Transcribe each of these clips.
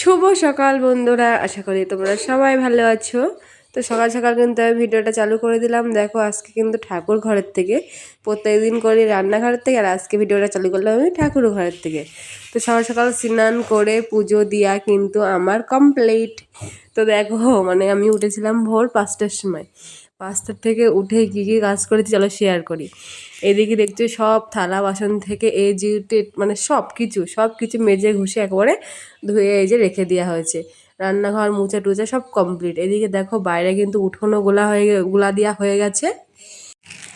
শুভ সকাল বন্ধুরা, আশা করি তোমরা সবাই ভালো আছো। তো সকাল সকাল কিন্তু আমি ভিডিওটা চালু করে দিলাম। দেখো আজকে কিন্তু ঠাকুর ঘরের থেকে, প্রত্যেকদিন করি রান্নাঘরের থেকে, আর আজকে ভিডিওটা চালু করলাম আমি ঠাকুর ঘরের থেকে। তো সকাল সকাল স্নান করে পুজো দিয়া কিন্তু আমার কমপ্লিট। তো দেখো মানে আমি উঠেছিলাম ভোর 5টার সময়। 5টার থেকে উঠে কী কী কাজ করেছি চলো শেয়ার করি। এদিকে দেখছো সব থালা বাসন থেকে এই যে মানে সব কিছু মেজে ঘষে একবারে ধুয়ে এই যে রেখে দেওয়া হয়েছে। রান্নাঘর মুছা টুচা সব কমপ্লিট। এদিকে দেখো বাইরে কিন্তু উঠোনও গুলা দেওয়া হয়ে গেছে।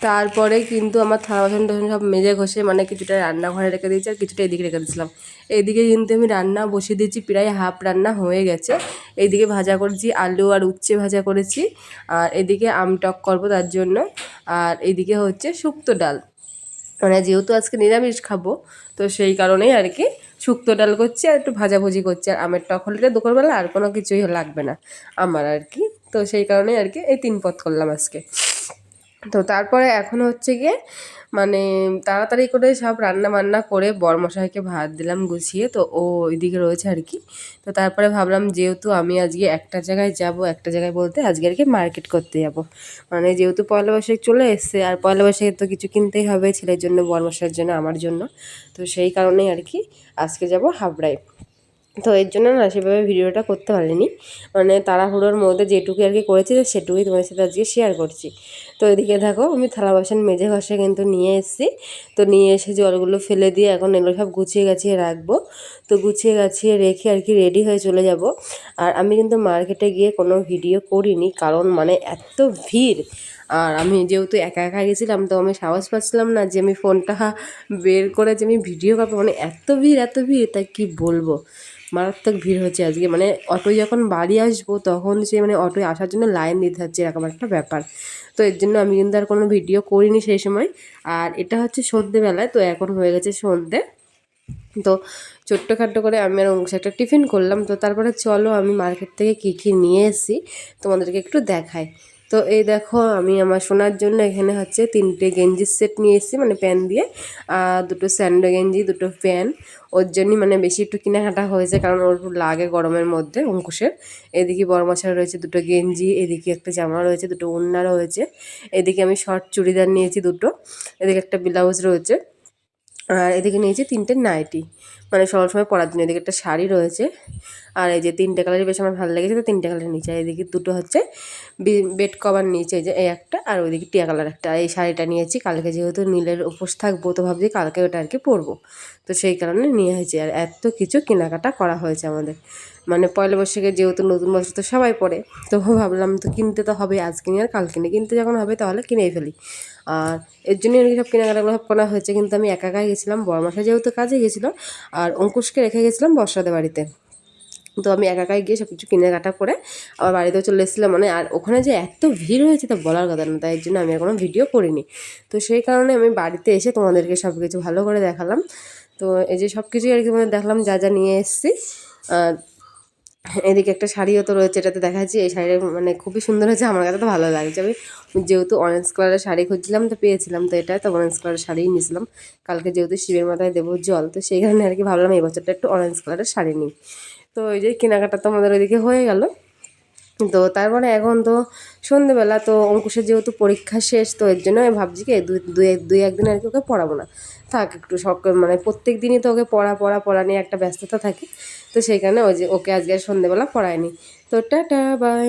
তারপরে কিন্তু আমার থালা বাসন টাসন সব মেজে ঘষে মানে কিছুটা রান্নাঘরে রেখে দিয়েছি আর কিছুটা এদিকে রেখে দিয়েছিলাম। এইদিকে কিন্তু আমি রান্না বসিয়ে দিয়েছি, প্রায় হাফ রান্না হয়ে গেছে। এইদিকে ভাজা করেছি, আলু আর উচ্ছে ভাজা করেছি, আর এদিকে আমটক করবো তার জন্য। আর এদিকে হচ্ছে শুক্তো ডাল, মানে যেহেতু আজকে নিরামিষ খাবো তো সেই কারণেই আর কি শুক্তো ডাল করছি আর একটু ভাজাভুজি করছি। আর আমের টক হলে দুপুরবেলা আর কোনো কিছুই লাগবে না আমার আর কি। তো সেই কারণেই আর কি এই 3 পদ করলাম আজকে। তো তারপরে এখন হচ্ছে গিয়ে মানে তাড়াতাড়ি করে সব রান্না বান্না করে বরমশাইকে ভাত দিলাম গুছিয়ে। তো ও ওইদিকে রয়েছে আর কি। তো তারপরে ভাবলাম যেহেতু আমি আজকে একটা জায়গায় যাব, একটা জায়গায় বলতে আজকে আর কি মার্কেট করতে যাব, মানে যেহেতু পয়লা বৈশাখ চলে এসছে আর পয়লা বৈশাখে তো কিছু কিনতেই হবে ছেলের জন্য, বরমশাইয়ের জন্য, আমার জন্য। তো সেই কারণেই আর কি আজকে যাব হাবড়ায়। তো এর জন্য না সেভাবে ভিডিওটা করতে পারিনি, মানে তাড়াহুড়োর মধ্যে যেটুকু আর কি করেছি সেটুকুই তোমার সাথে আজকে শেয়ার করছি। তো এদিকে দেখো আমি থালা বাসন মেজে ঘষে কিন্তু নিয়ে এসেছি। তো নিয়ে এসে জলগুলো ফেলে দিয়ে এখন এগুলো সব গুছিয়ে গাছিয়ে রাখবো। তো গুছিয়ে গাছিয়ে রেখে আর কি রেডি হয়ে চলে যাব। আর আমি কিন্তু মার্কেটে গিয়ে কোনো ভিডিও করিনি, কারণ মানে এত ভিড়। আর আমি যেহেতু একা একা গেছিলাম তো আমি সাহস পাচ্ছিলাম না যে আমি ফোনটা বের করে যে আমি ভিডিও করবো, মানে এত ভিড় তাই কি বলবো। মারাত্মক ভিড় হচ্ছে আজকে, মানে অটোয় যখন বাড়ি আসবো তখন সে মানে অটোয় আসার জন্য লাইন দিতে হচ্ছে, এরকম একটা ব্যাপার। তো এর জন্য আমি কিন্তু আর কোনো ভিডিও করিনি সেই সময়। আর এটা হচ্ছে সন্ধ্যেবেলায়, তো এখন হয়ে গেছে সন্ধ্যে। তো ছোট্টখাট্টো করে আমি আর অংশ একটা টিফিন করলাম। তো তারপরে চলো আমি মার্কেট থেকে কী কী নিয়ে এসেছি তোমাদেরকে একটু দেখাই। তো এই দেখো আমি আমার সোনার জন্য এখানে হচ্ছে 3টে গেঞ্জির সেট নিয়ে এসেছি, মানে প্যান্ট দিয়ে, আর 2টো স্যান্ডো গেঞ্জি, 2টো প্যান্ট। ওর জন্যই মানে বেশি একটু কেনাকাটা হয়েছে, কারণ ওর একটু লাগে গরমের মধ্যে অঙ্কুশের। এদিকে বড় মশার রয়েছে 2টো গেঞ্জি, এদিকে একটা জামা রয়েছে, 2টো ওড়না রয়েছে। এদিকে আমি শর্ট চুড়িদার নিয়েছি 2টো, এদিকে একটা ব্লাউজ রয়েছে, আর এদিকে নিয়েছি 3টে নাইটি, মানে সবসময় পরার জন্য। এদিকে একটা শাড়ি রয়েছে, আর এই যে 3টে কালারই বেশ আমার ভালো লেগেছে, তো 3টে কালার নিচে। এদিকে 2টো হচ্ছে বেড কভার নিচে, এই যে এই একটা, আর ওইদিকে টিয়া কালার একটা। আর এই শাড়িটা নিয়েছি, কালকে যেহেতু নীলের উপোস থাকবো তো ভাবছি কালকে ওটা আর কি পরবো, তো সেই কারণে নিয়ে হয়েছে। আর এত কিছু কেনাকাটা করা হয়েছে আমাদের, মানে পয়লা বৈশাখে যেহেতু নতুন বছর তো সবাই পরে, তো ভাবলাম তো কিনতে তো হবে, আজকে নিয়ে আর কালকে নিয়ে কিনতে যখন হবে তাহলে কিনেই ফেলি। আর এর জন্যই আর কি সব কেনাকাটাগুলো সব করা হয়েছে। কিন্তু আমি একা একাই গেছিলাম, বড়মশাই যেহেতু কাজে গেছিলো আর অঙ্কুশকে রেখে গেছিলাম বর্ষাদের বাড়িতে। তো আমি একা একাই গিয়ে সব কিছু কেনাকাটা করে আবার বাড়িতেও চলে এসেছিলাম, মানে আর ওখানে যে এত ভিড় হয়েছে তা বলার কথা না, তাই জন্য আমি আর কোনো ভিডিও করিনি। তো সেই কারণে আমি বাড়িতে এসে তোমাদেরকে সব কিছু ভালো করে দেখালাম। তো এই যে সব কিছুই আর কি তোমাদের দেখলাম যা যা নিয়ে এসেছি। এদিকে একটা শাড়িও তো রয়েছে, এটাতে দেখাচ্ছি। এই শাড়িটা মানে খুবই সুন্দর হয়েছে, আমার কাছে তো ভালো লাগছে। আমি যেহেতু অরেঞ্জ কালারের শাড়ি খুঁজছিলাম তো পেয়েছিলাম, তো এটা তো অরেঞ্জ কালারের শাড়িই নিয়েছিলাম। কালকে যেহেতু শিবের মাথায় দেবো জল, তো সেই কারণে আর কি ভাবলাম এই বছরটা একটু অরেঞ্জ কালারের শাড়ি নিই। তো এই যে কেনাকাটা তো আমাদের ওইদিকে হয়ে গেল। তো তারপরে এখন তো সন্ধ্যেবেলা, তো অঙ্কুশের যেহেতু পরীক্ষা শেষ, তো এর জন্য আমি ভাবছি কি দুই একদিন আর কি ওকে পড়াবো না, থাক একটু মানে প্রত্যেক দিনই তো ওকে পড়া নিয়ে একটা ব্যস্ততা থাকে। তো সেই কারণে ওই যে ওকে আজকে সন্ধ্যেবেলা পড়ায়নি। তো টাটা বাই।